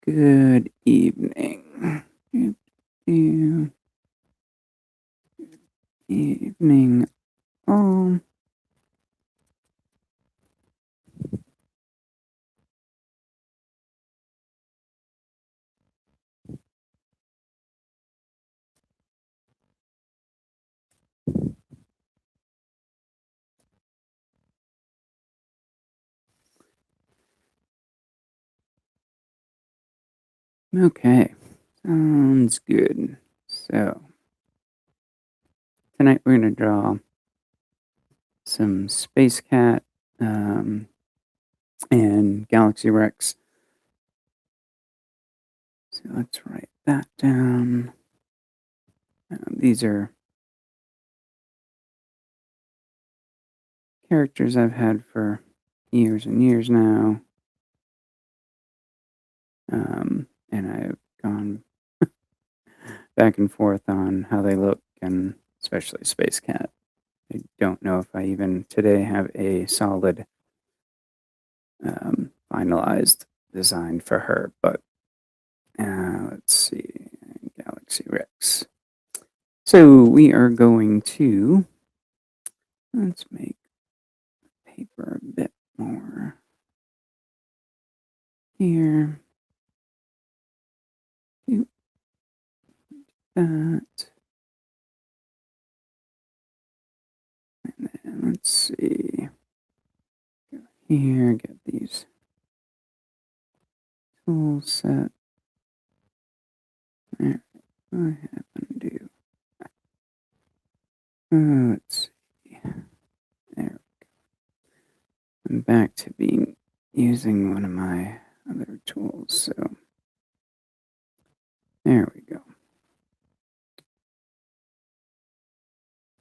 Good evening. Good evening, all. Okay, sounds good. So, tonight we're going to draw some Space Cat um, and Galaxy Rex. So, let's write that down. These are characters I've had for years and years now. And I've gone back and forth on how they look, and especially Space Cat. I don't know if I even today have a solid finalized design for her, but let's see, Galaxy Rex. So we are going to, let's make paper a bit more here. Do that. And then let's see, go here, get these tool set. There, what happened to? Let's see. There. I'm back to being using one of my other tools, so there we go.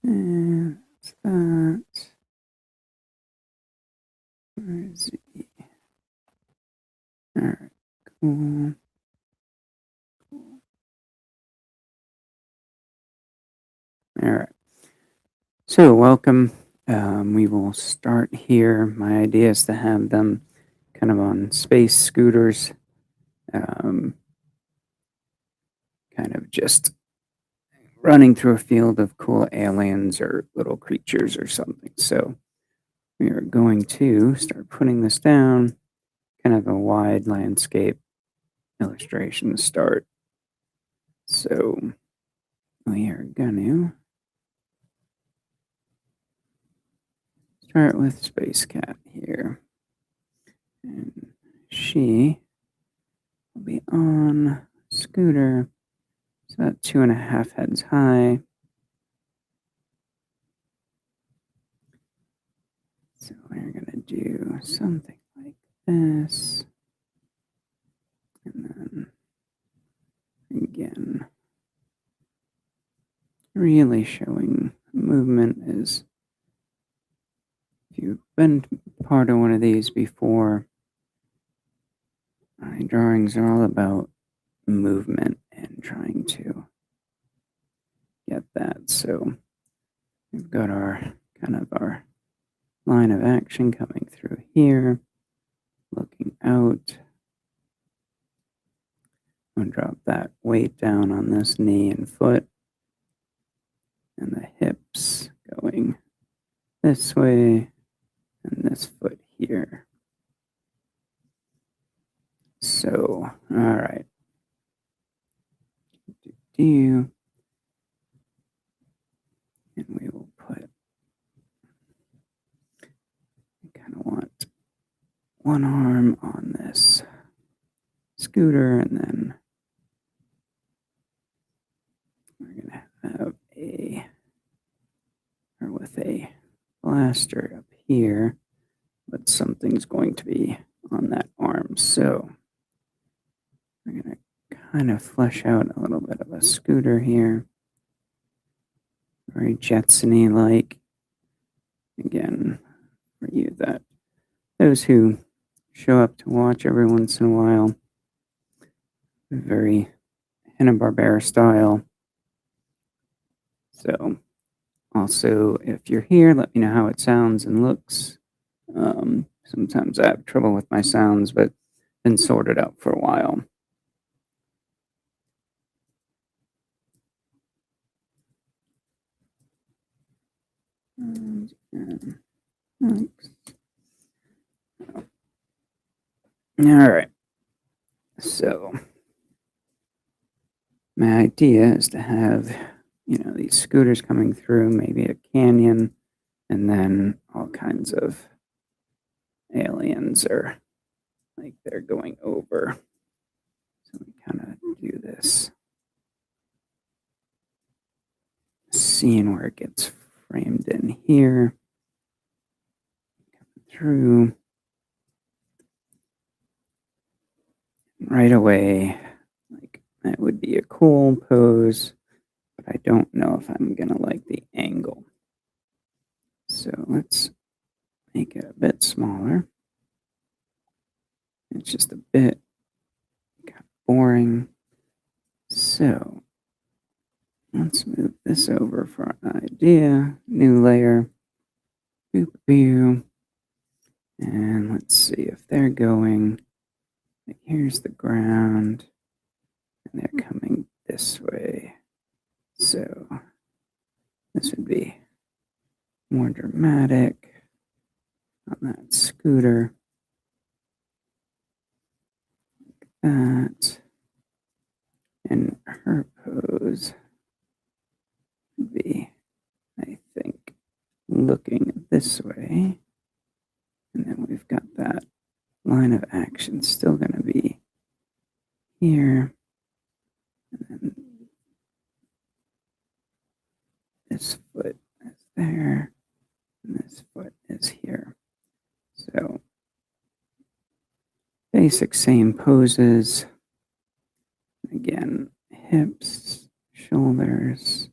And that's that. Where is he? Alright, cool. Alright. So, welcome. We will start here. My idea is to have them kind of on space scooters, kind of just running through a field of cool aliens or little creatures or something. So, we are going to start putting this down, kind of a wide landscape illustration to start. So, we are going to start with Space Cat here. And she will be on scooter. It's about 2.5 heads high. So we're going to do something like this. And then again, really showing movement is, if you've been part of one of these before, my drawings are all about movement and trying to get that. So we've got our kind of our line of action coming through here, looking out. I'm going to drop that weight down on this knee and foot, and the hips going this way, and this foot here. So, all right. And we will put, I kind of want one arm on this scooter, and then we're going to have with a blaster up here, but something's going to be on that arm. So we're going to kind of flesh out a little bit of a scooter here. Very Jetson-y like. Again, for you those who show up to watch every once in a while, very Hanna-Barbera style. So also, if you're here, let me know how it sounds and looks. Sometimes I have trouble with my sounds, but been sorted out for a while. All right. So my idea is to have, these scooters coming through, maybe a canyon, and then all kinds of aliens are like they're going over. So we kind of do this scene where it gets framed in here, through right away. Like that would be a cool pose, but I don't know if I'm gonna like the angle. So let's make it a bit smaller. It's just a bit boring. So let's move this over for an idea. New layer. Boop, boop. And let's see if they're going. Like here's the ground, and they're coming this way. So this would be more dramatic on that scooter. Like that. And her pose would be, I think, looking this way. And then we've got that line of action still going to be here. And then this foot is there. And this foot is here. So basic same poses. Again, hips, shoulders.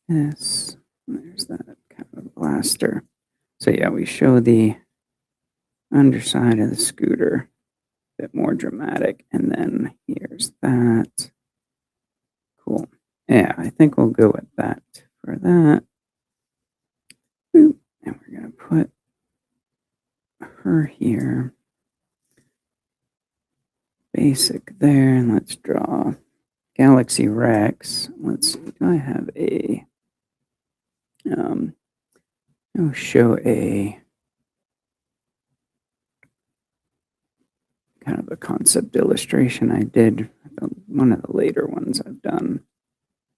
This. There's that kind of blaster. So yeah, we show the underside of the scooter, a bit more dramatic, and then here's that. Cool. Yeah, I think we'll go with that for that. Boop. And we're gonna put her here. Basic there, and let's draw Galaxy Rex. Let's see, do I have a show a kind of a concept illustration I did, one of the later ones I've done.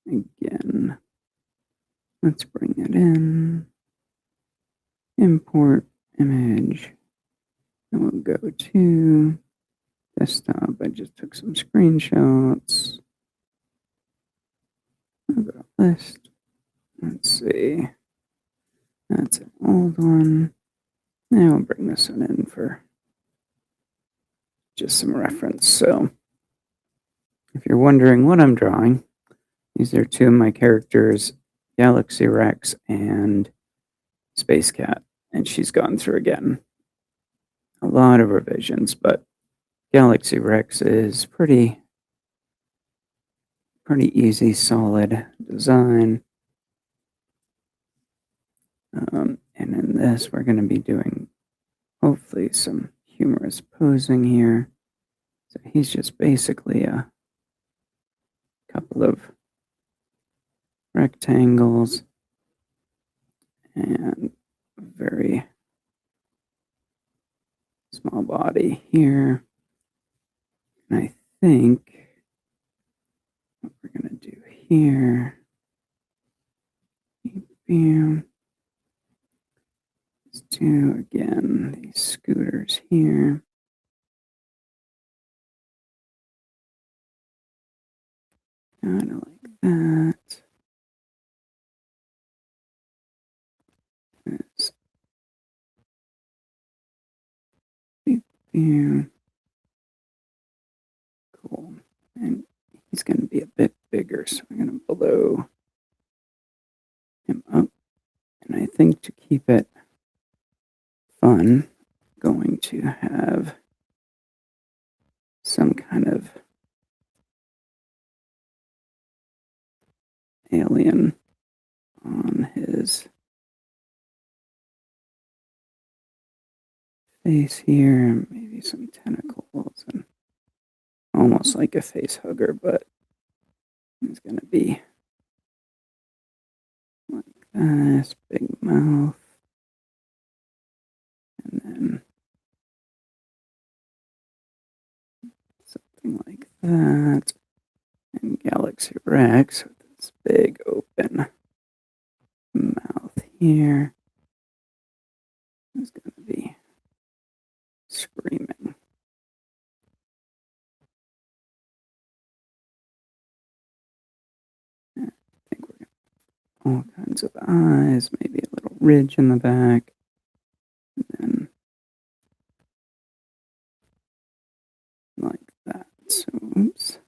Again, let's bring it in, import image, and we'll go to desktop. I just took some screenshots. I'll go to list. Let's see. That's an old one. Now we'll bring this one in for just some reference. So if you're wondering what I'm drawing, these are two of my characters, Galaxy Rex and Space Cat. And she's gone through again a lot of revisions, but Galaxy Rex is pretty easy, solid design. And in this, we're going to be doing hopefully some humorous posing here. So he's just basically a couple of rectangles and a very small body here. And I think what we're going to do here is do again these scooters here. Kind of like that. It's cool. And he's going to be a bit bigger, so I'm going to blow him up. And I think to keep it fun, I'm going to have some kind of alien on his face here, maybe some tentacles, and almost like a face hugger, but he's going to be like this, big mouth, and then something like that. And Galaxy Rex with its big open mouth here is going to be screaming. I think we're all kinds of eyes, maybe a little ridge in the back, and then like that. So, oops.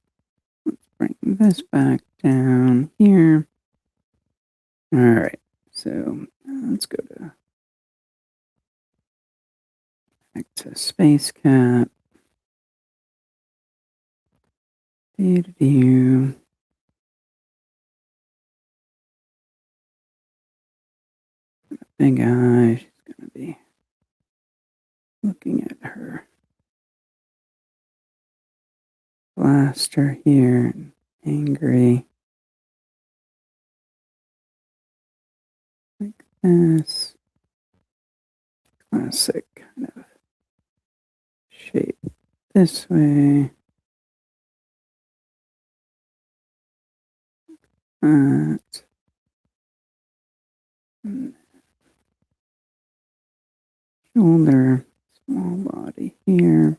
Let's bring this back down here. All right. So let's go back to Space Cat. Do-do-do. Big eye. She's going to be looking at her blaster here and angry. Like this. Classic kind of shape this way. That. Shoulder. Small body here.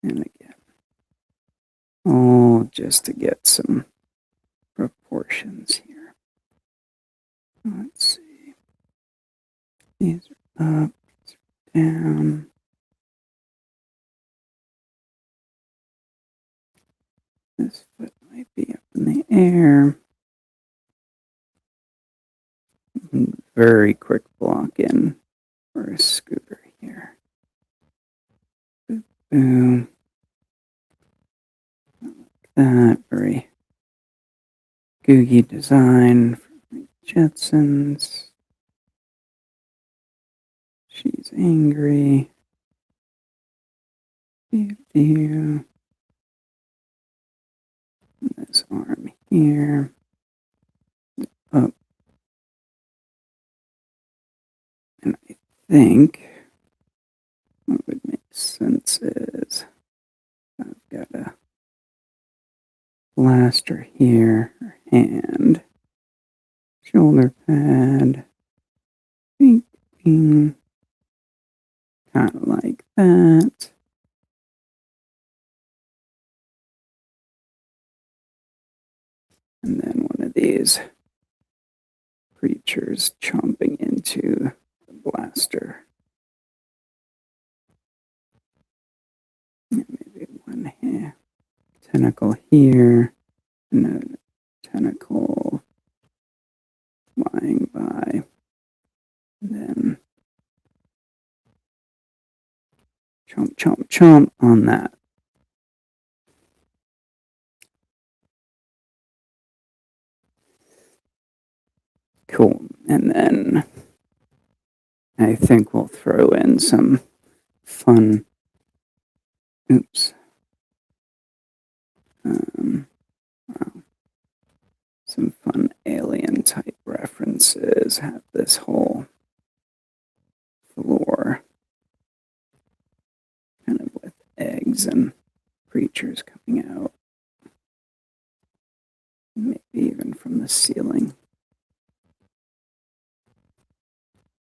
And again. Oh, just to get some proportions here. Let's see. These are up, these are down. This foot might be up in the air. Very quick block in for a scooter here. Boom. Like that. Very Googie design from the Jetsons. She's angry. Do. This arm here. Up. And I think what would make sense is I've got a blaster here, her hand, shoulder pad, bing, bing, kind of like that. And then one of these creatures chomping into the blaster. Maybe one here, tentacle here, and a tentacle flying by. And then chomp, chomp, chomp on that. Cool. And then I think we'll throw in some fun, wow, some fun alien type references. Have this whole floor kind of with eggs and creatures coming out. Maybe even from the ceiling.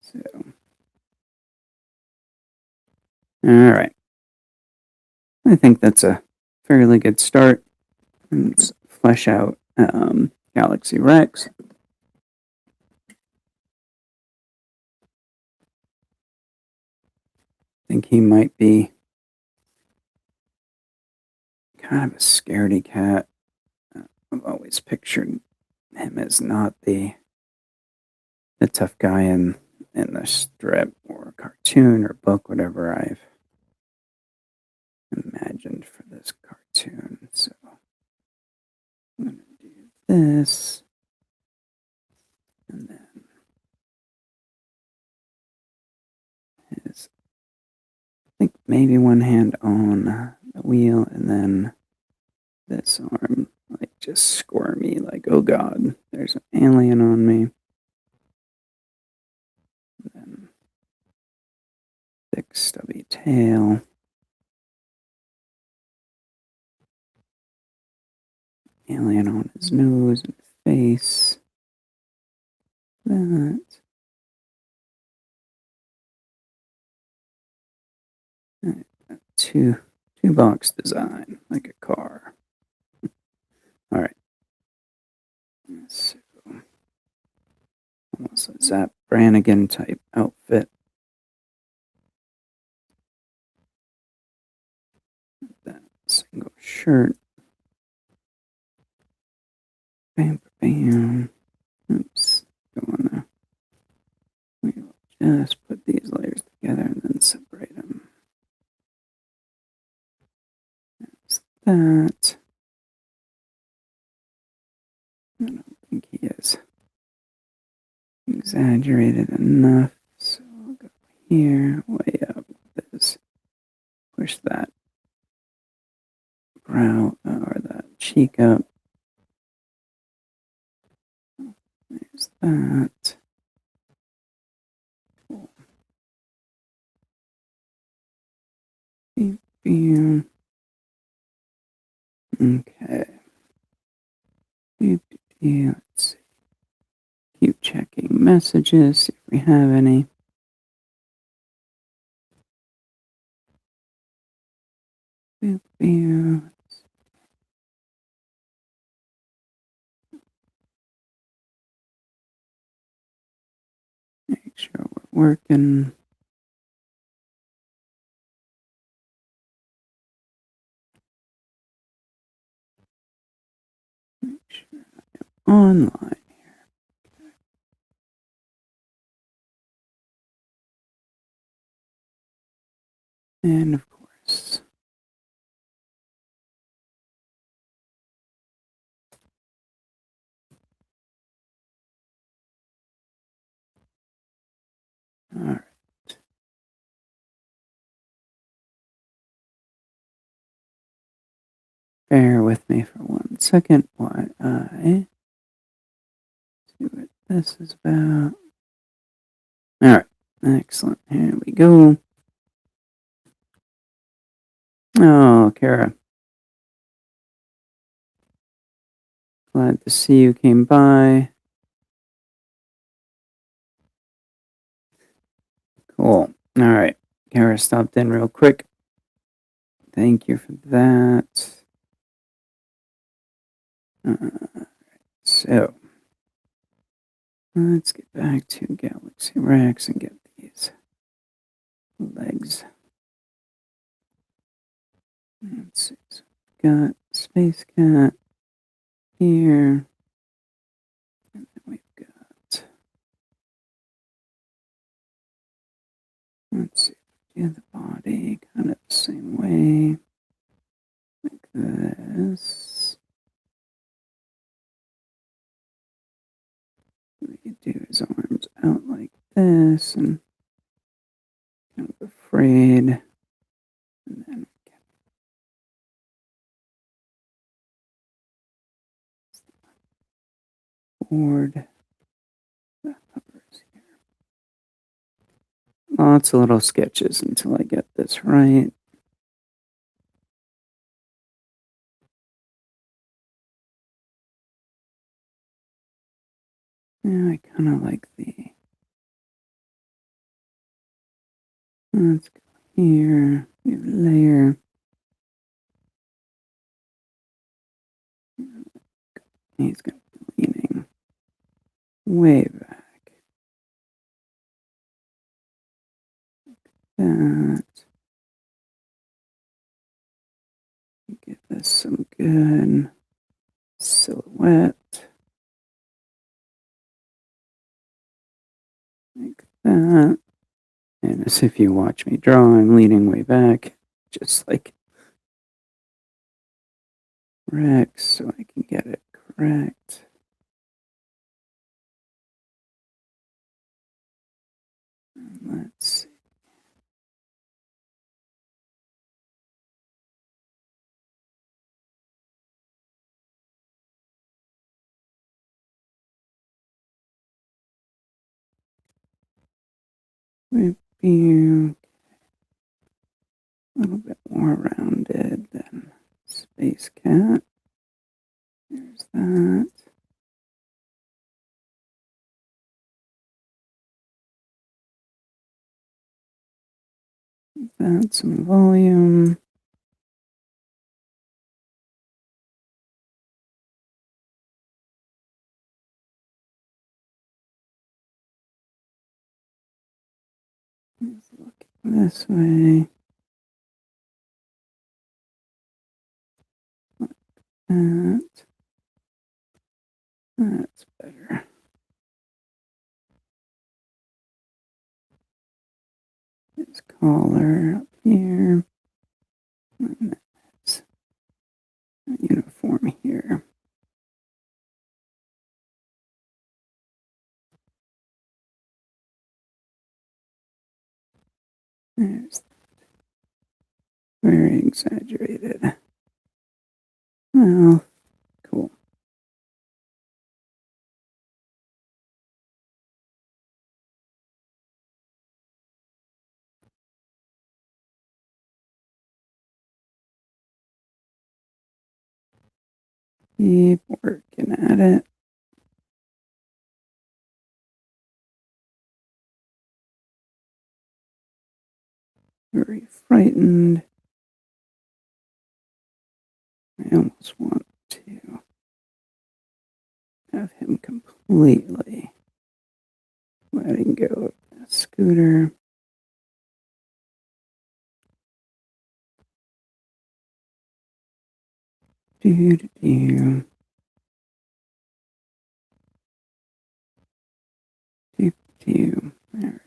So, all right. I think that's a fairly good start. Let's flesh out Galaxy Rex. I think he might be kind of a scaredy cat. I've always pictured him as not the tough guy in the strip or cartoon or book, whatever I've imagined for this cartoon. So I'm going to do this. And then his, I think maybe one hand on the wheel and then this arm like just squirmy, like, oh god, there's an alien on me. And then thick, stubby tail. Alien on his nose and face. That. Two box design, like a car. All right. So, almost a Zap Brannigan type outfit. That single shirt. Bam, bam. Oops. Don't wanna. We will just put these layers together and then separate them. That's that. I don't think he is exaggerated enough. So I'll go here, way up with this. Push that brow or that cheek up. There's that. Cool. Beep, beep. Okay. Beep, beep. Let's see. Keep checking messages, see if we have any. Beep, beep. Make sure we're working. Make sure I'm online here. And of course, all right. Bear with me for 1 second while I see what this is about. All right, excellent. Here we go. Oh, Kara. Glad to see you came by. Cool. All right. Kara stopped in real quick. Thank you for that. So, let's get back to Galaxy Rex and get these legs. Let's see. So we've got Space Cat here. And then we've got, let's see, do the body kind of the same way. Like this. We could do his arms out like this and kind of afraid. And then forward. The hovers here. Lots of little sketches until I get this right. Yeah, I kind of like the. Let's go here. New layer. He's going to be leaning way back. That. Give this some good silhouette. Like that. And as if you watch me draw, I'm leaning way back, just like Rex, so I can get it correct. Let's see. Would be a little bit more rounded than Space Cat. There's that. Add some volume. Let's look this way. Like that. That's better. His collar up here. And that's uniform here. There's very exaggerated. Well, cool. Keep working at it. Very frightened. I almost want to have him completely letting go of that scooter. Do do do. Do do. All right.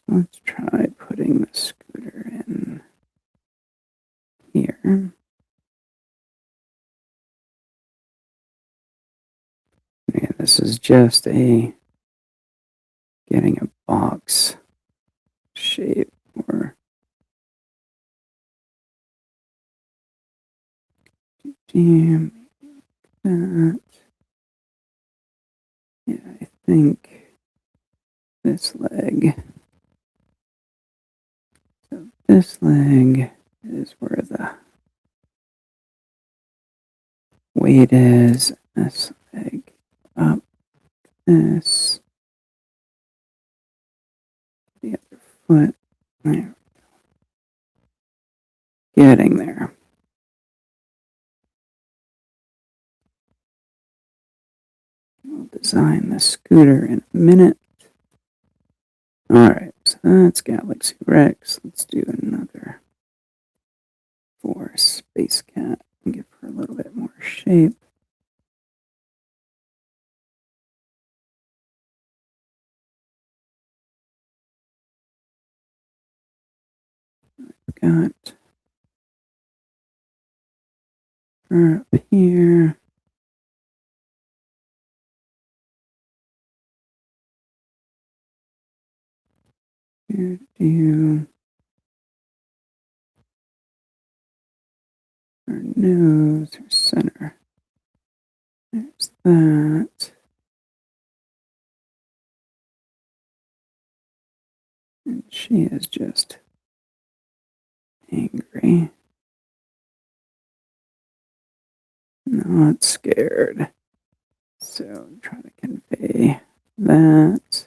Let's try putting the scooter in here. Yeah, this is just getting a box shape or damn that. Yeah, I think this leg. So this leg is where the weight is. This leg up. This. The other foot. There. Getting there. We'll design the scooter in a minute. Alright, so that's Galaxy Rex. Let's do another for Space Cat and give her a little bit more shape. Got her up here. Do her nose, her center. There's that. And she is just angry. Not scared. So try to convey that.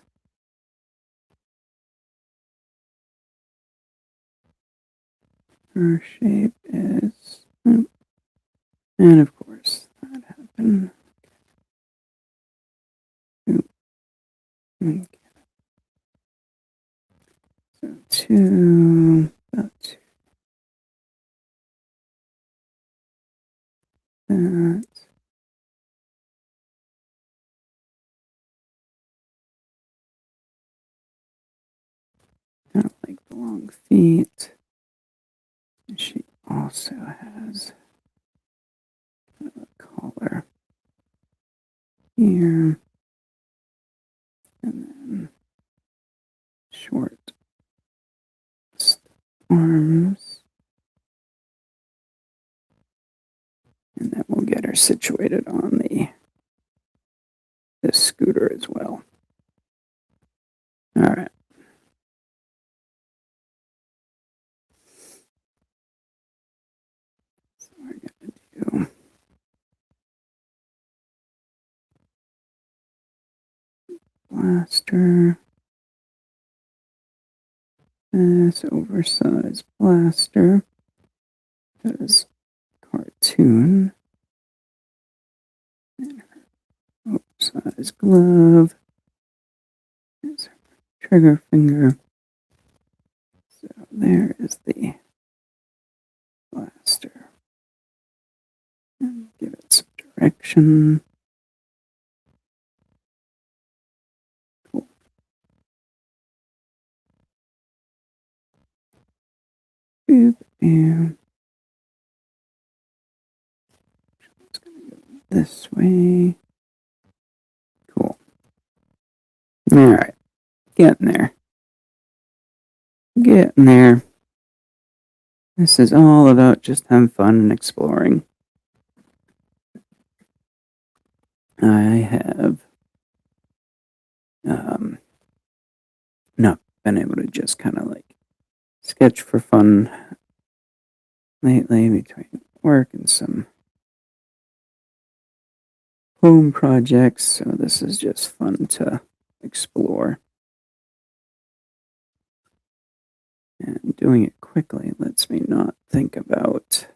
Her shape is, and of course that happened. Okay. So about two. That. Kind of like the long feet. And she also has a collar here. And then short arms. And then we'll get her situated on this scooter as well. All right. So we're going to do blaster. This oversized blaster. That is cartoon. And her oversized glove. There's her trigger finger. So there is the blaster. And give it some direction. Cool. Boop, and it's going to go this way. Cool. All right. Getting there. Getting there. This is all about just having fun and exploring. I have not been able to just kind of like sketch for fun lately between work and some home projects, so this is just fun to explore. And doing it quickly lets me not think about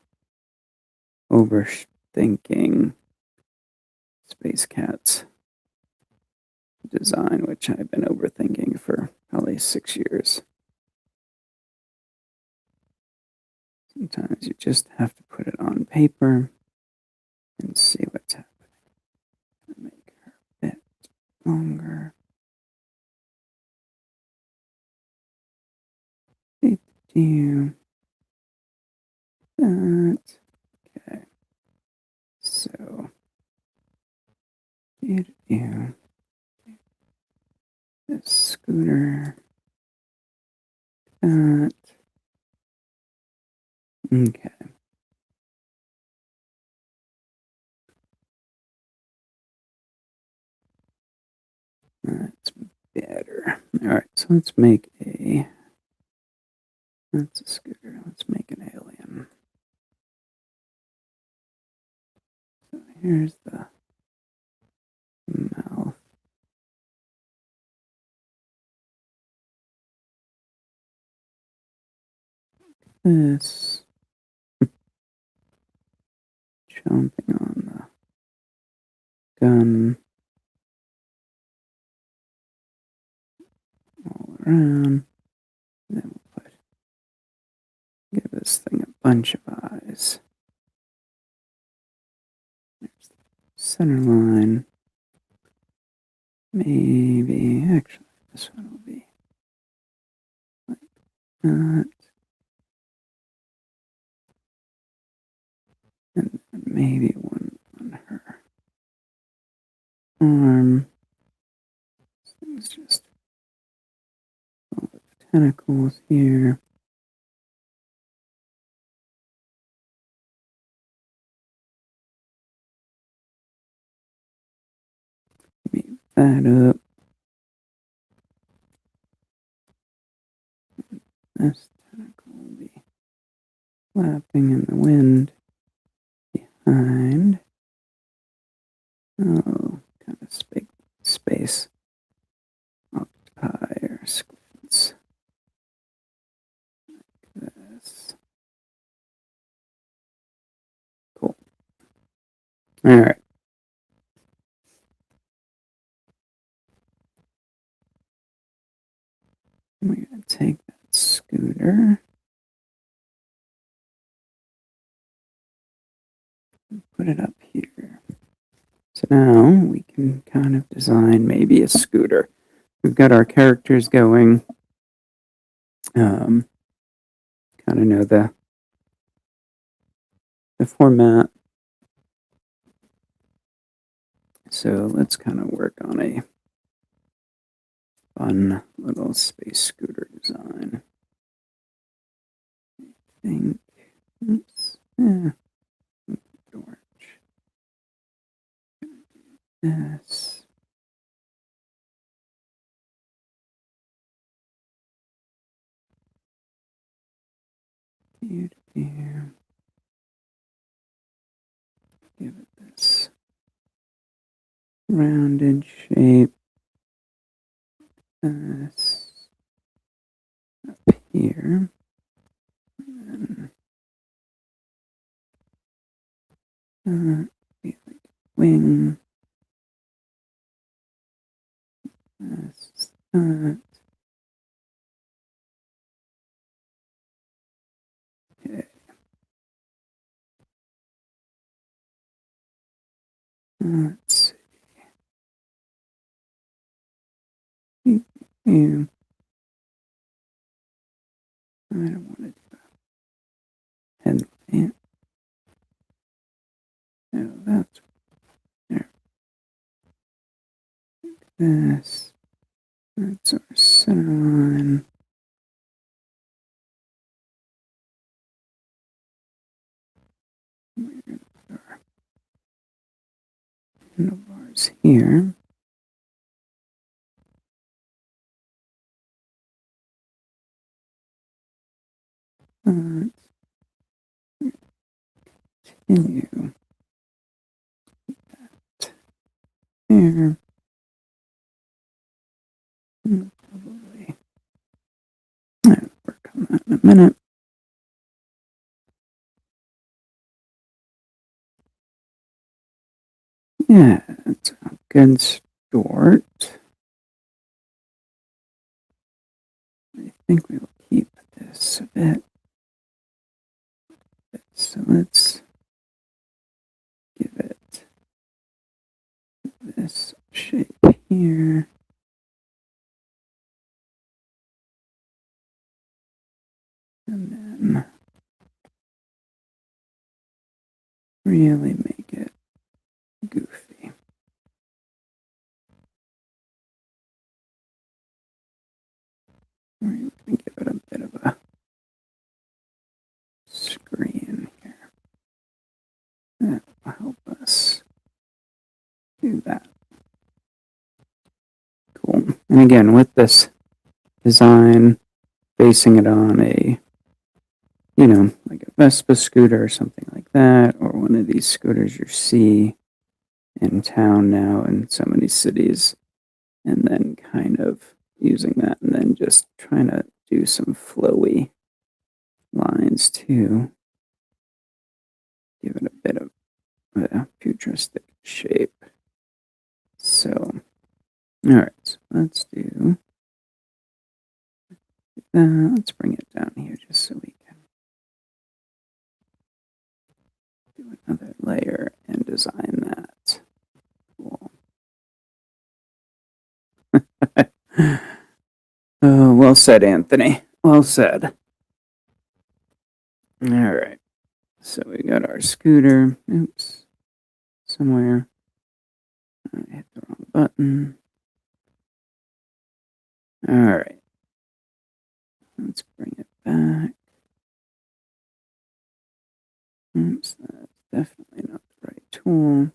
overthinking Space Cat's design, which I've been overthinking for probably 6 years. Sometimes you just have to put it on paper and see what's happening. Make her a bit longer. Do that. Okay. So, do this scooter. That. Okay. That's better. All right, so let's make a. That's a scooter. Let's make an alien. So here's the mouth. This. Jumping on the gun. All around. Then we'll give this thing a bunch of eyes. There's the center line. Maybe, actually, this one will be like that. And maybe one on her arm. This thing's just all the tentacles here. Move that up. This tentacle will be flapping in the wind behind. Oh, kind of space octopi or squids. Like this. Cool. All right. We're going to take that scooter and put it up here. So now we can kind of design maybe a scooter. We've got our characters going. Kind of know the format. So let's kind of work on a fun little space scooter design. I think. Oops. Yeah. Orange. This. Give it this rounded shape. This up here. And be like wing. This, that. Okay. Let's see. I don't want to do a headlamp. No, that's there. This. That's our center line. We're going to put our handlebars here. Let's continue that there. Probably. I'll work on that in a minute. Yeah, it's a good start. I think we will keep this a bit. So let's give it this shape here. And then really make it goofy. We're going to give it a bit of a screen here. That will help us do that. Cool. And again, with this design, basing it on a, like a Vespa scooter or something like that, or one of these scooters you see in town now in so many cities, and then kind of using that and then just trying to do some flowy lines too. Give it a bit of a futuristic shape. So, all right, so let's do that. Let's bring it down here just so we can do another layer and design that. Cool. Oh, well said, Anthony. Well said. All right. So we got our scooter. Oops. Somewhere. I hit the wrong button. All right. Let's bring it back. Oops, that's definitely not the right tool.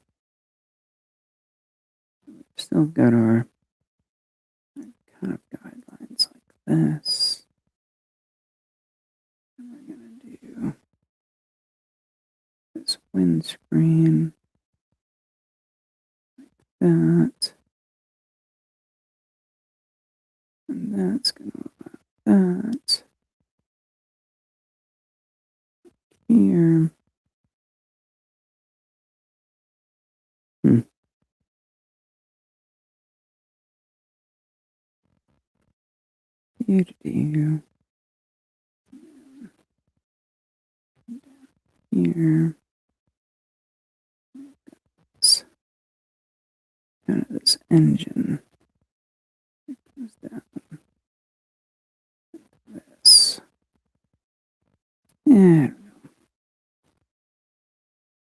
We've still got our kind of guidelines like this. And we're going to do this windscreen like that. And that's going to look like that. Here. Do here. It's kind of this engine. It goes down this. Yeah,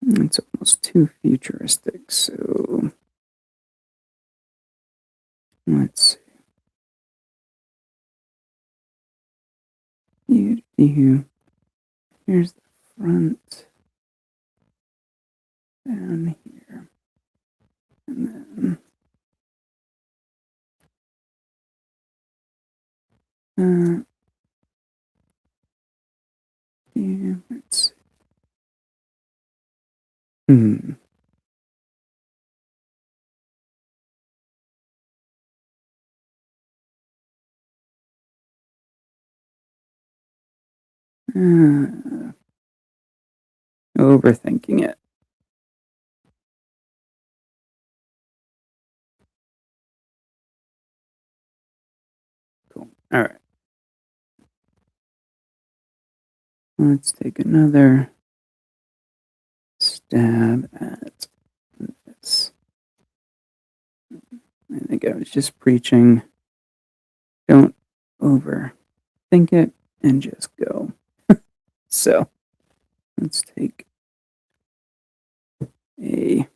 it's almost too futuristic, so let's see. Here's the front down here. And then Yeah, let's. Hmm. Overthinking it. Cool. All right. Let's take another stab at this. I think I was just preaching. Don't overthink it and just go. So let's take a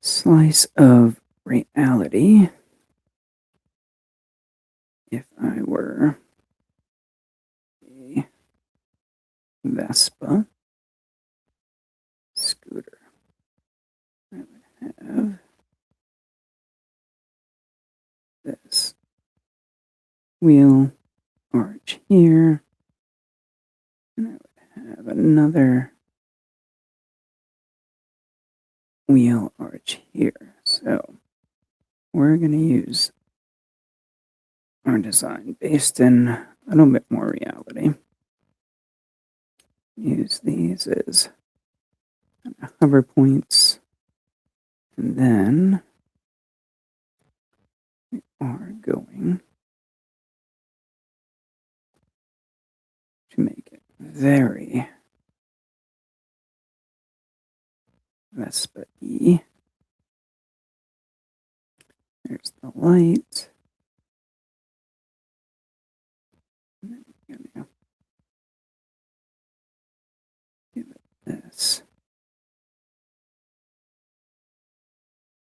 slice of reality. If I were a Vespa scooter, I would have this wheel arch here, and I would have another wheel arch here. So we're going to use our design based in a little bit more reality. Use these as hover points, and then we are going to make it very Vespa-y. There's the light. And then we're going to give it this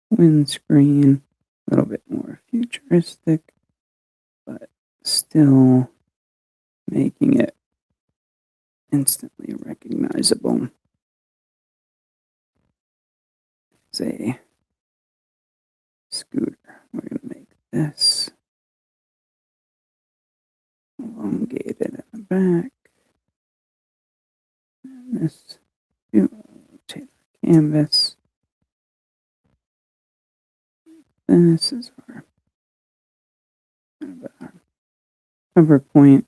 windscreen, a little bit more futuristic, but still making it instantly recognizable as a scooter. We're going to make this elongated in the back. And this, rotate our canvas. This is our cover point,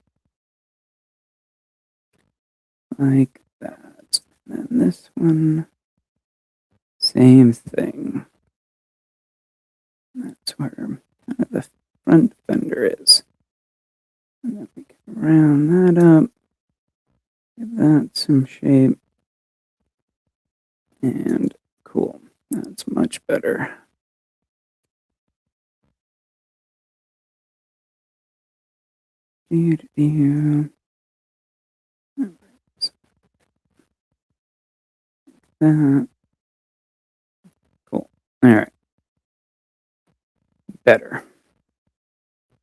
like that. And then this one, same thing. That's where the front fender is. And then we can round that up, give that some shape, and cool. That's much better. That. Cool. All right. Better.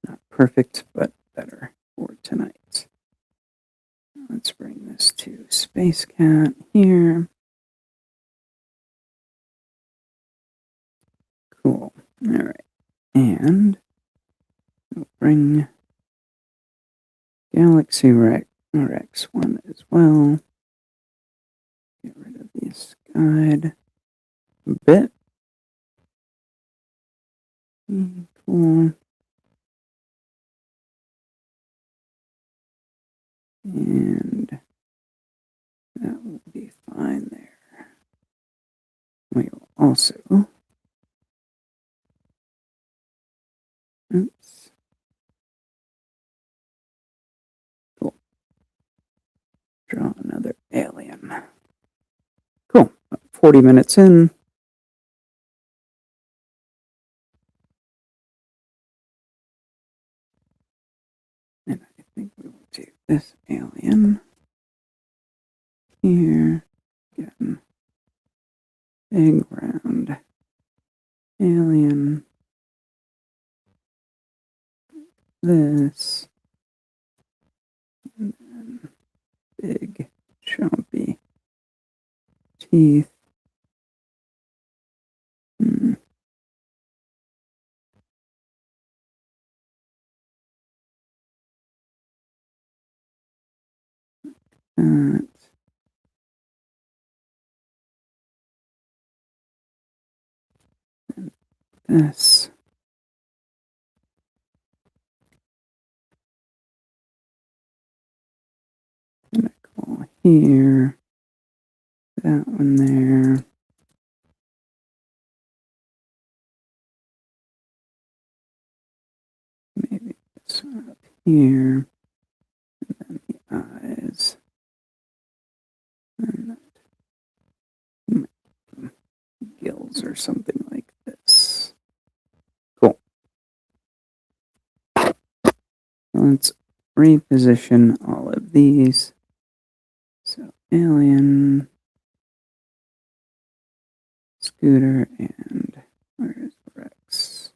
Not perfect, but better for tonight. Let's bring this to Space Cat here. Cool. All right. And we'll bring Galaxy Rex one as well. Get rid of this guide a bit. Cool. And that will be fine there. We will also, oops. Cool. Draw another alien. Cool. 40 minutes in. And I think we will do this alien here. Again. Big round alien. This. And then big chompy teeth. that. And this. Pinnacle here. That one there. Maybe this one up here. And then the eyes. And gills or something like this. Cool. Let's reposition all of these. So alien, Scooter, and where's Rex?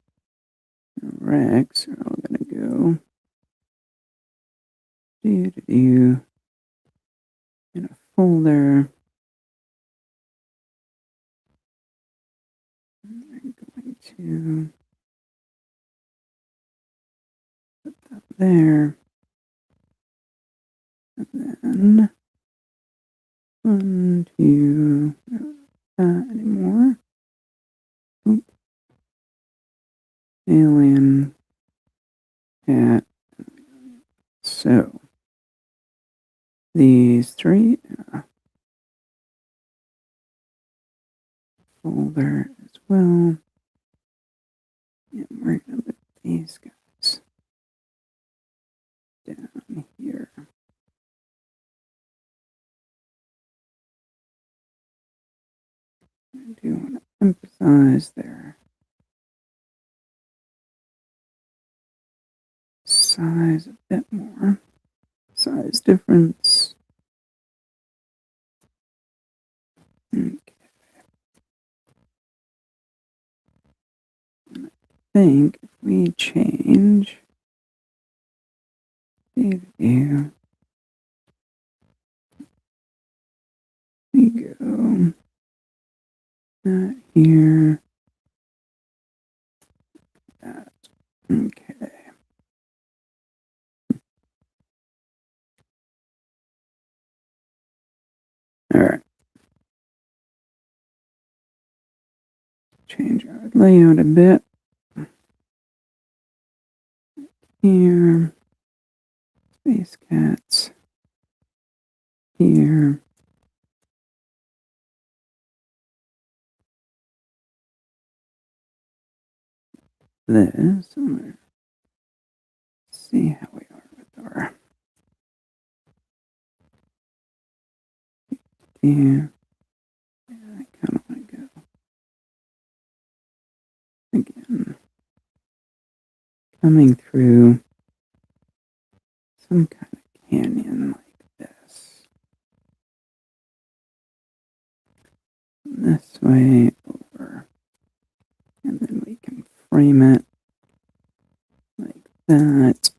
Rex are all gonna go in a folder. I'm going to put that there. And then 1, 2, not anymore. Oop. Alien, cat. So these three folder as well. And we're gonna put these guys down here. I do want to emphasize their size a bit more. Size difference. Okay. I think if we change the view, we go that here, that. Okay. All right. Change our layout a bit. Here. Space cats. Here. This. I'm gonna see how we are with our here. Yeah, I kind of want to go again. Coming through some kind of canyon like this. This way over. And then we can frame it like that.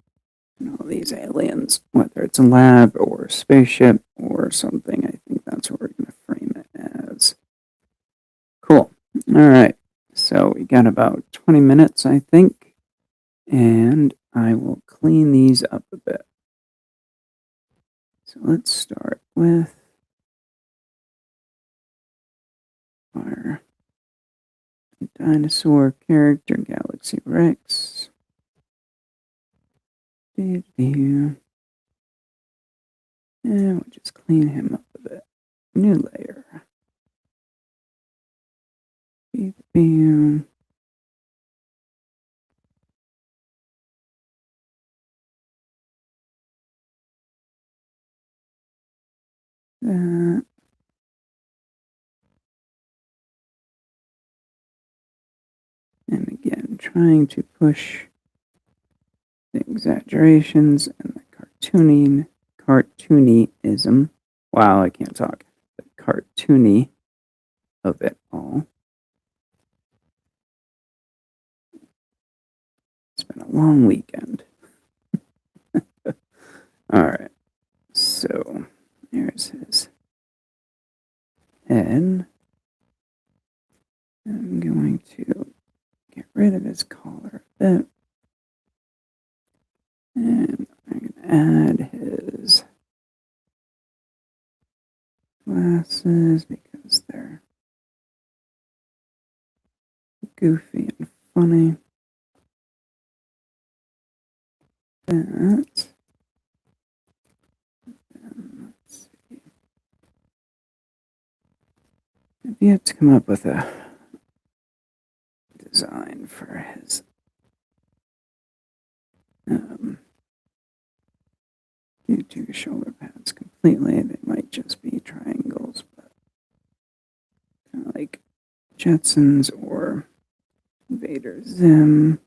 And all these aliens, whether it's a lab or a spaceship or something, I think that's what we're going to frame it as. Cool. All right. So we got about 20 minutes, I think. And I will clean these up a bit. So let's start with our dinosaur character, Galaxy Rex. And we'll just clean him up a bit. New layer. That. And again, trying to push the exaggerations and the cartoonism. Wow, I can't talk. The cartoony of it all. It's been a long weekend. All right, so there's his head. I'm going to get rid of his collar a bit. And I'm going to add his glasses because they're goofy and funny. That. And let's see. Maybe I have to come up with a design for his U2 shoulder pads completely. They might just be triangles, but kind of like Jetsons or Vader Zim.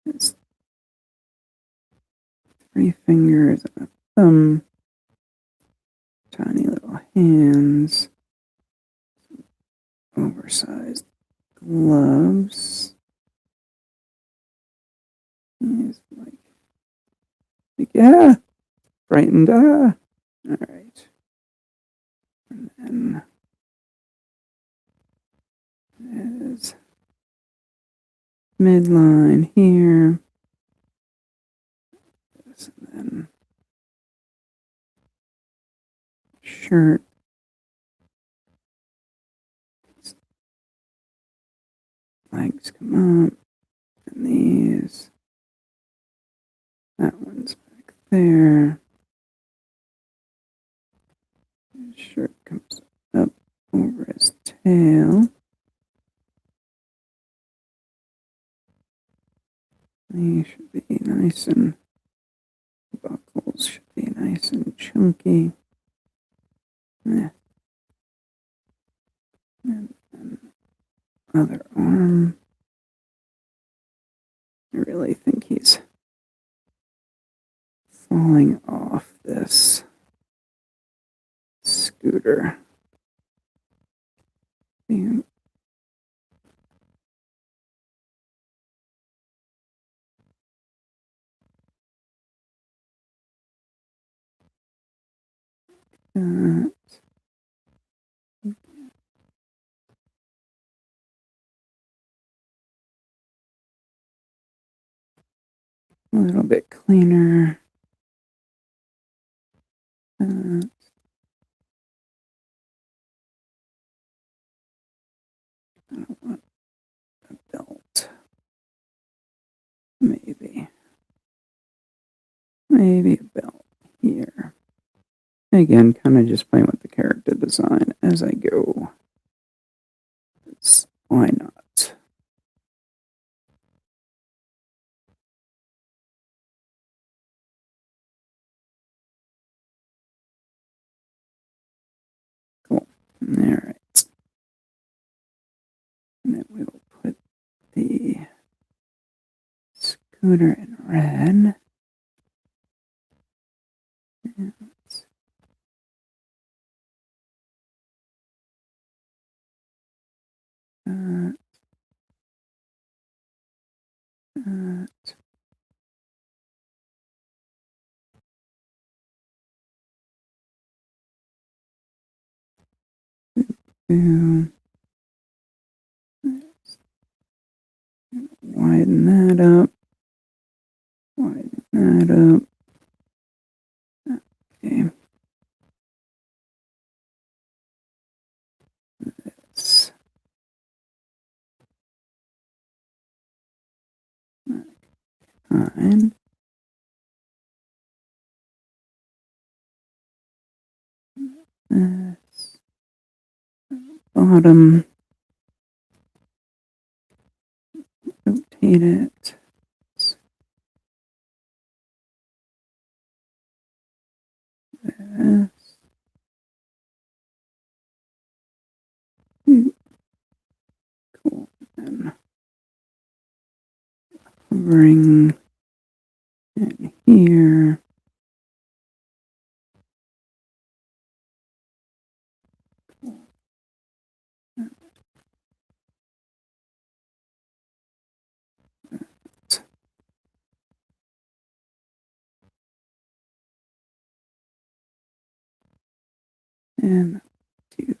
His 3 fingers and a thumb, tiny little hands, oversized gloves. He's like yeah, frightened. All right. And then his midline here. This, and then shirt. Legs come up. And these. That one's back there. His shirt comes up over his tail. These should be nice and buckles should be nice and chunky. And other arm. I really think he's falling off this scooter. And a little bit cleaner. I don't want a belt. Maybe a belt here. Again, kind of just playing with the character design as I go. Why not? Cool. All right. And then we will put the scooter in red. And widen that up. Widen that up. Okay. This. Fine. This. Bottom. Rotate it. This. Cool. And bring it here. And do.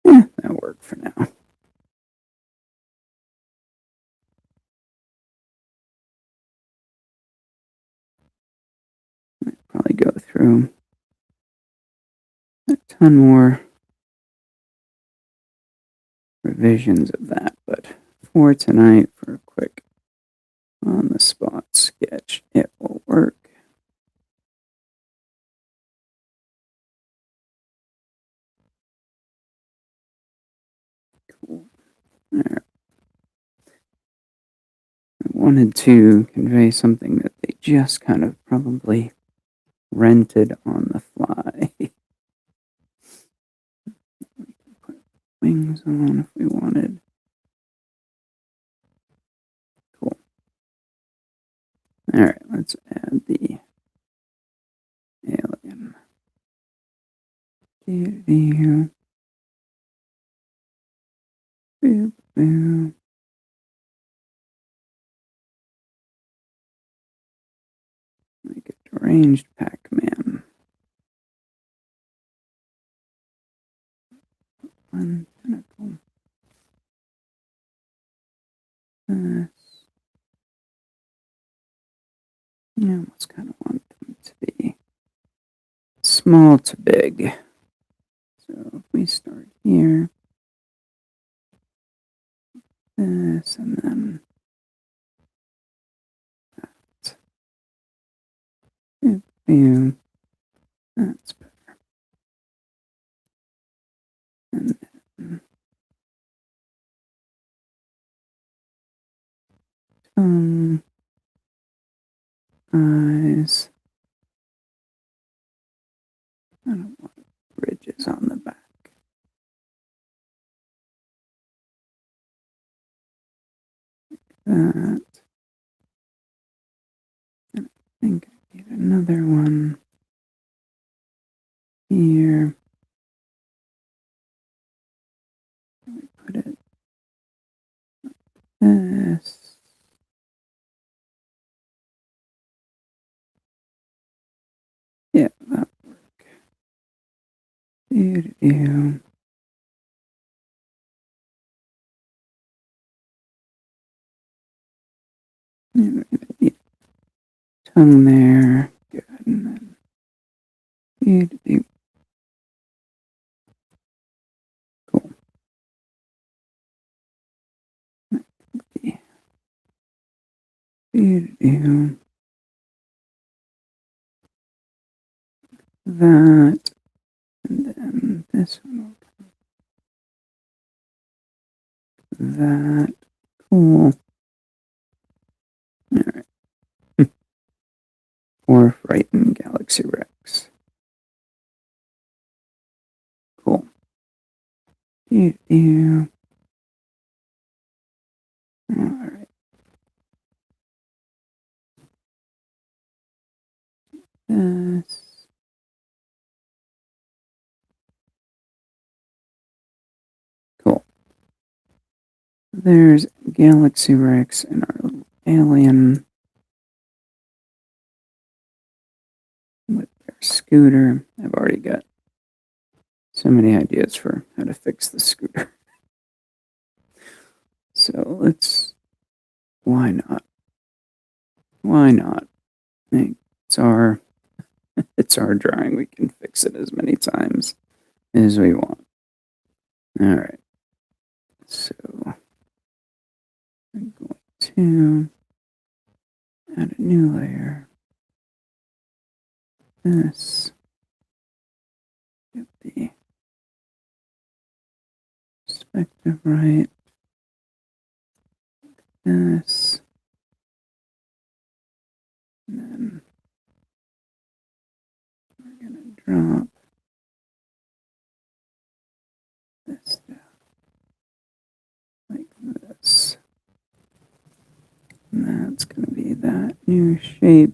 That'll work for now. through a ton more revisions of that, but for tonight, for a quick on the spot sketch, it will work. Cool. There. I wanted to convey something that they just kind of probably rented on the fly. Put wings on if we wanted. Cool. All right, let's add the alien. Boop, boop. Make it deranged Pac-Man. One tentacle. This. Yeah, almost kind of want them to be small to big. So if we start here, this, and then that. Boom. That's better. And then tongue, eyes. I don't want ridges on the back. That. And I think I need another one here. Can we put it like this? Yeah, that would work. Do. Tongue there. Good. And then do. Cool. Do. That. And then this one will come. That. Cool. All right. Or frightened Galaxy Rex. Cool. Do. All right. This. Cool. There's Galaxy Rex and our little alien with their scooter. I've already got so many ideas for how to fix the scooter. So let's, why not? Why not? Hey, it's our drawing. We can fix it as many times as we want. All right. So I'm going to add a new layer. This. Get the perspective right. This. And then we're going to drop this down like this. And that's going to be that new shape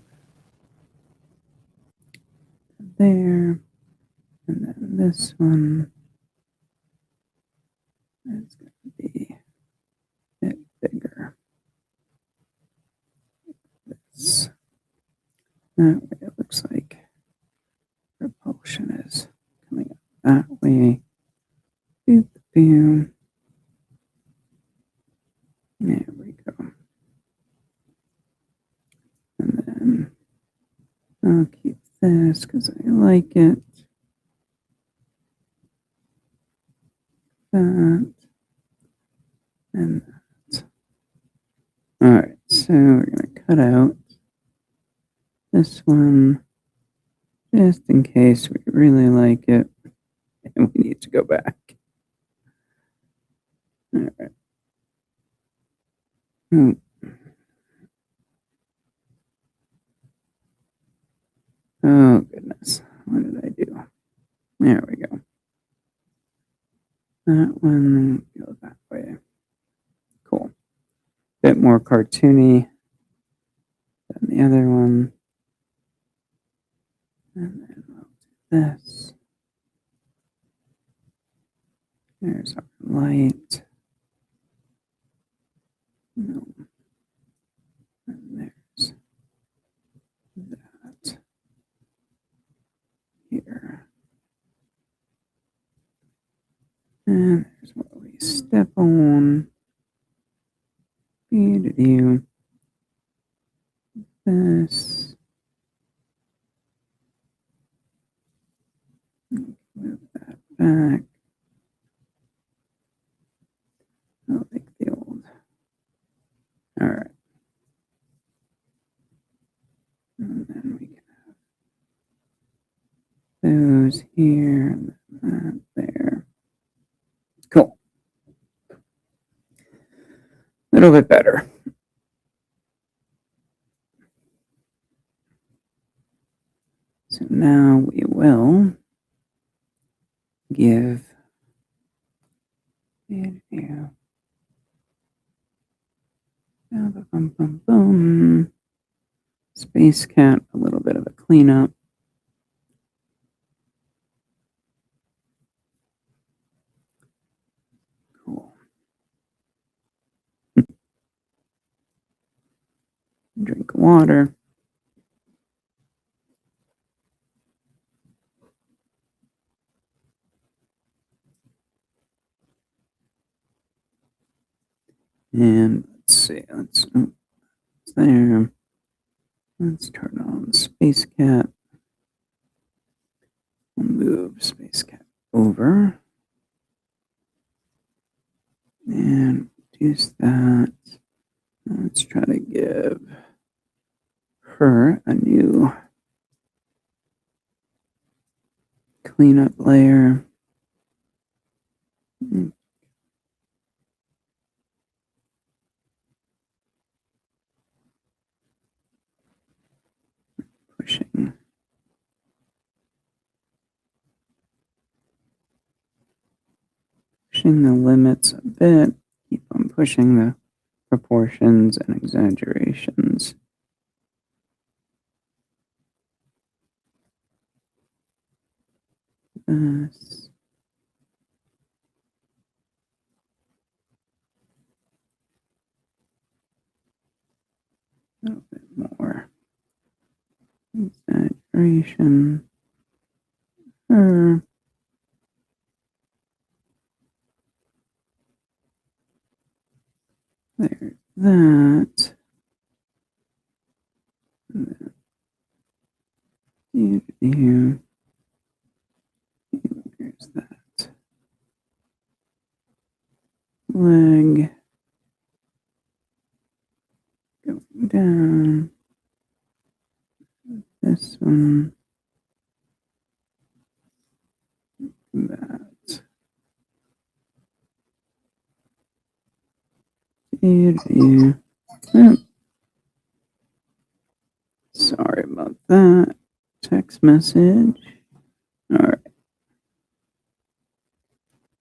there. And then this one is going to be a bit bigger. This. That way it looks like propulsion is coming up that way. Boop, boom. There we go. And then I'll keep this because I like it. That. And that. All right, so we're going to cut out this one just in case we really like it and we need to go back. All right. Oh, goodness. What did I do? There we go. That one, go that way. Cool. Bit more cartoony than the other one. And then we'll do this. There's our light. No. And there's that here. And there's what we step on. View. This. Move that back. I'll take the old. All right. And then we can have those here and that there. Cool. A little bit better. So now we will give video. Space Cat a little bit of a cleanup. Cool. Drink water. And let's see, let's there. Let's turn on Space Cat. We'll move Space Cat over. And reduce that. Let's try to give her a new cleanup layer. Pushing the limits a bit. Keep on pushing the proportions and exaggerations. This. A little bit more exaggeration. Her. There's that. Here. There's that. Leg. Going down. This one. That. Here. Oh. Sorry about that. Text message. All right.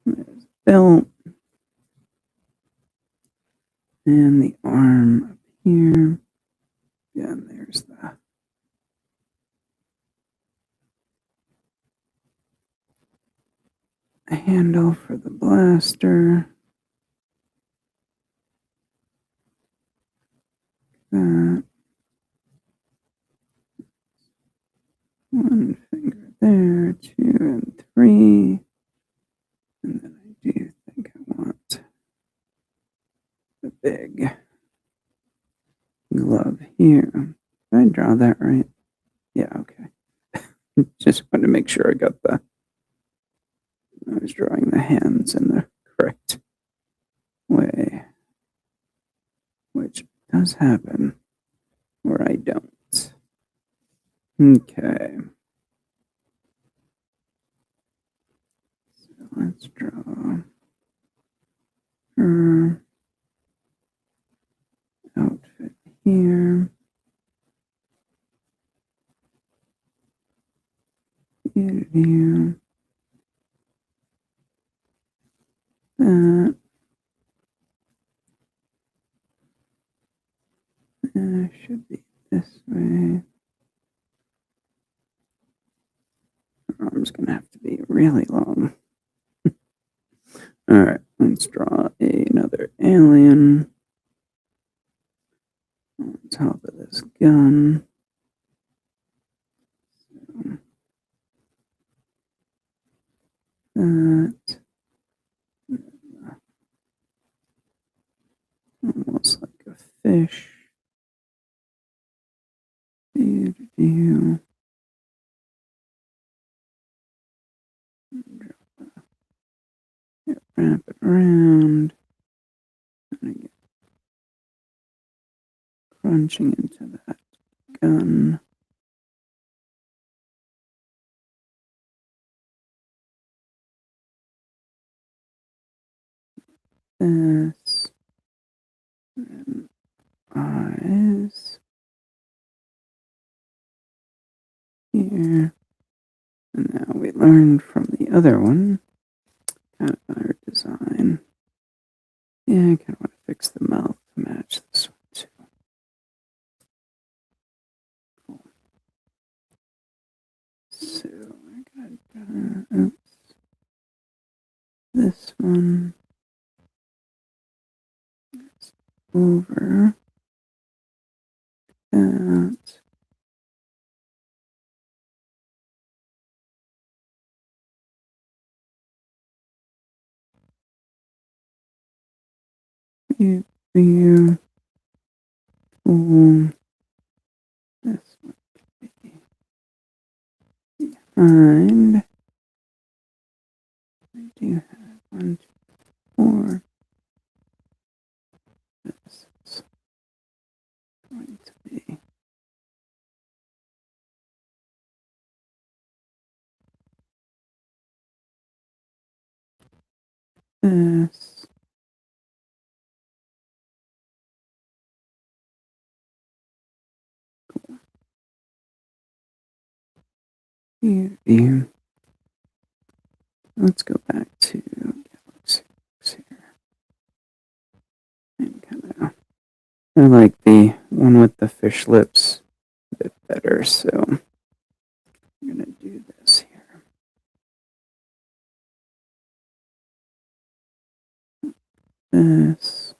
There's belt. And the arm up here. Yeah, and there's the handle for the blaster. That. One finger there, 2 and 3. And then I do think I want the big glove here. Did I draw that right? Yeah, okay. Just wanted to make sure I was drawing the hands in the correct way, which does happen where I don't. Okay. So let's draw her outfit here. View. That. Should be this way. Her arm's gonna have to be really long. All right, let's draw another alien on top of this gun. That. Almost like a fish. Do. Wrap it around. And get crunching into that gun. This. And eyes. Here. And now we learned from the other one kind of our design. Yeah, I kind of want to fix the mouth to match this one too. Cool. So I got oops. This one is over that. View. Cool. This one be behind. I do have 1, 2, 4. This is going to be this. Cool. View. Let's go back to Galaxy here. And kind of, I like the one with the fish lips a bit better, so I'm going to do this here. This.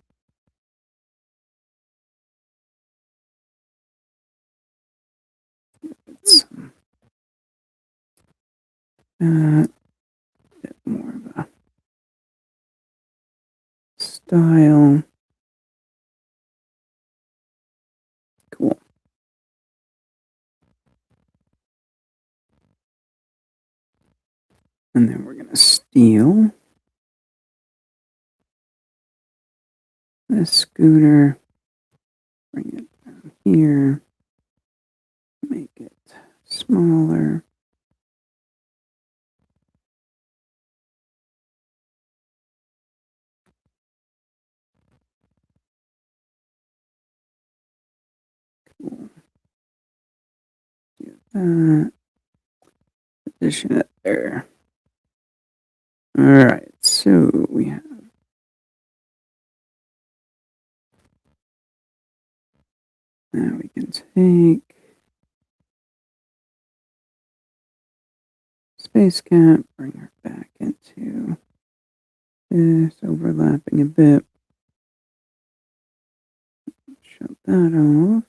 It's a bit more of a style. Cool. And then we're going to steal this scooter, bring it down here, make it smaller. Cool. Do that. Position it there. All right, so we have now we can take Space Cat, bring her back into this, overlapping a bit. Shut that off.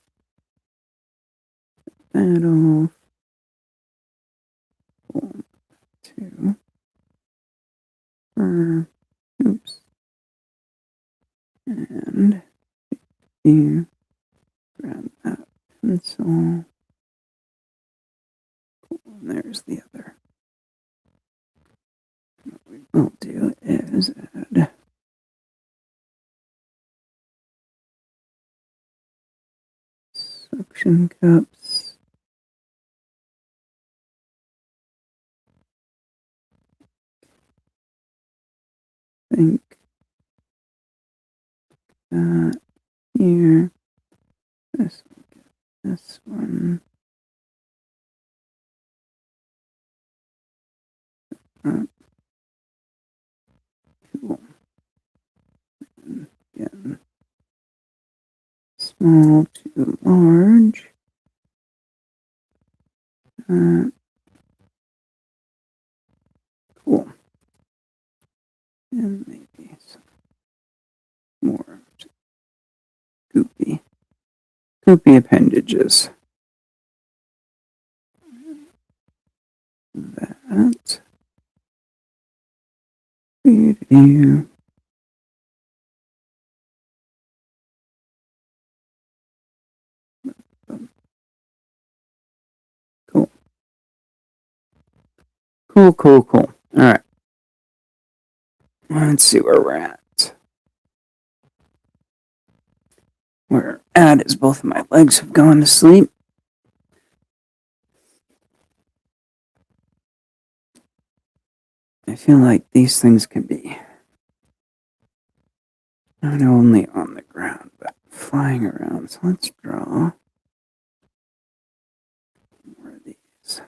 That off. One, two. Oops. And you grab that pencil. Cool. and there's the other. What we will do is add suction cups. I think that here. This one. Cool. And again, small to large. Cool. And maybe some more goopy appendages. That. You. Cool. Cool. All right. Let's see where we're at. We're at is both of my legs have gone to sleep. I feel like these things can be not only on the ground, but flying around. So let's draw more of these.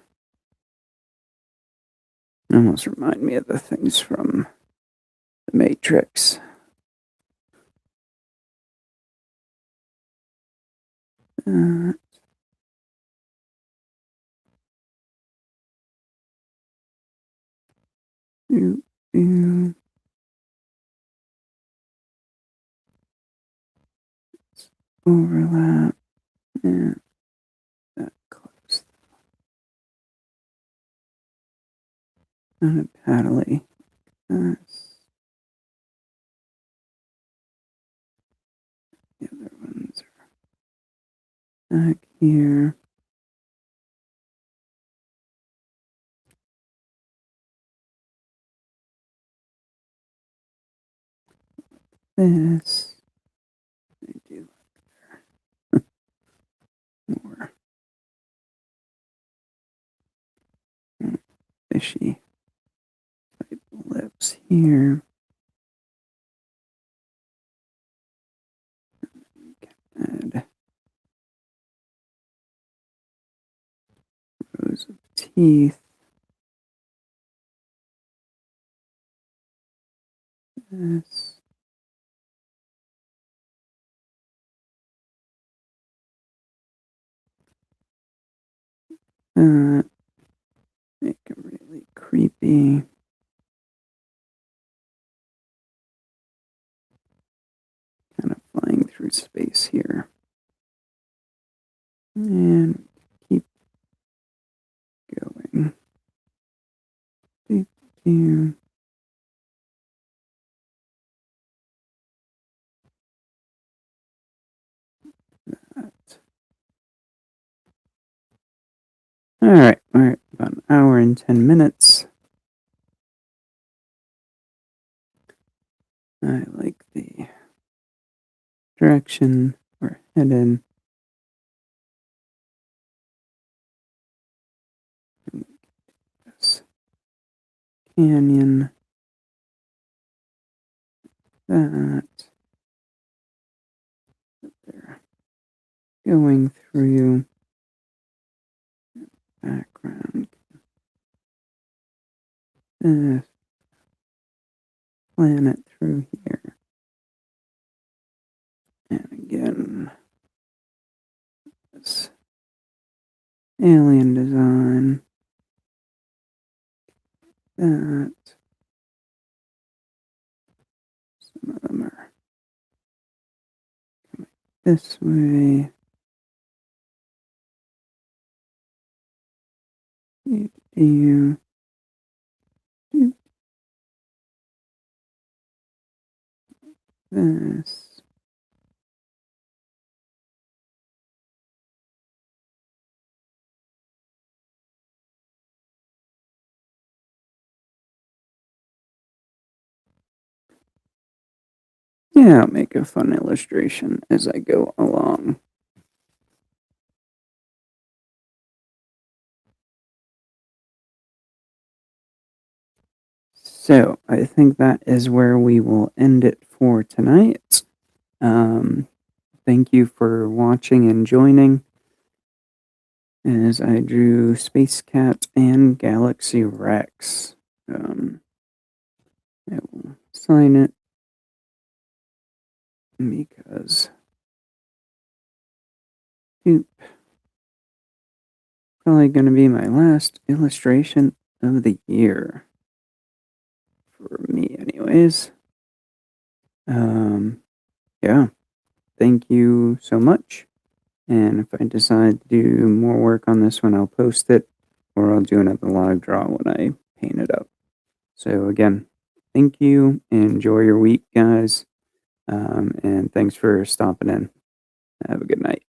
They almost remind me of the things from the Matrix. Do. Overlap and that close. Kind of paddly. The other ones are back here. This. I do like there. More fishy type lips here. Add rows of teeth. This. Make it really creepy. Kind of flying through space here. And keep going. Do. That. All right, we're at about an hour and 10 minutes. I like the direction we're headed. This canyon. That. They're going through background. This planet through here. And again, this alien design. That. Some of them are coming this way. Do. This. Yeah, I'll make a fun illustration as I go along. So I think that is where we will end it for tonight. Thank you for watching and joining as I drew Space Cat and Galaxy Rex. I will sign it because oop, probably going to be my last illustration of the year. For me, anyways. Yeah. Thank you so much. And if I decide to do more work on this one, I'll post it or I'll do another live draw when I paint it up. So again, thank you. Enjoy your week, guys. And thanks for stopping in. Have a good night.